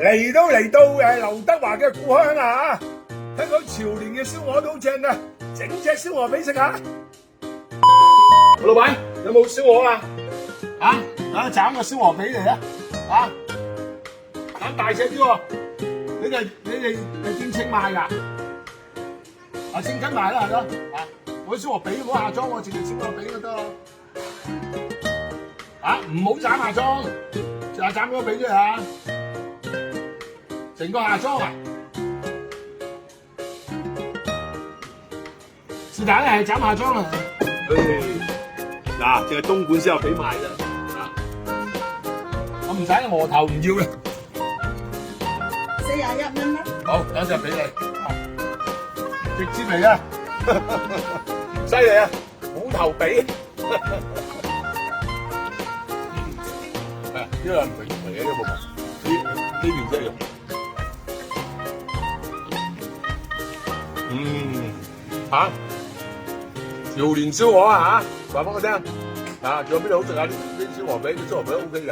嚟到劉德華嘅故鄉啊！聽講潮連嘅燒鵝都好正啊，整隻燒鵝俾食下。老闆有冇燒鵝啊？斬個燒鵝俾你啊！斬大隻啲喎，你哋係正賣㗎？正斤賣啦係咯，我啲燒鵝髀唔好下裝喎，淨係燒鵝髀就得啦。唔好斬下裝，就係斬嗰個髀啫嚇。成個下裝啊！是但係斬下裝啊！嗱，淨係東莞先有俾賣啫。我唔使鵝頭唔要啦。41蚊啦。好，等陣俾你。直接嚟啊！犀利啊！冇頭髀。呢個唔肥嘅呢個部分，呢邊即係肉。潮連燒鵝啊話翻我聽，仲有邊度好食啊？啲燒鵝髀，啲燒鵝髀 OK 㗎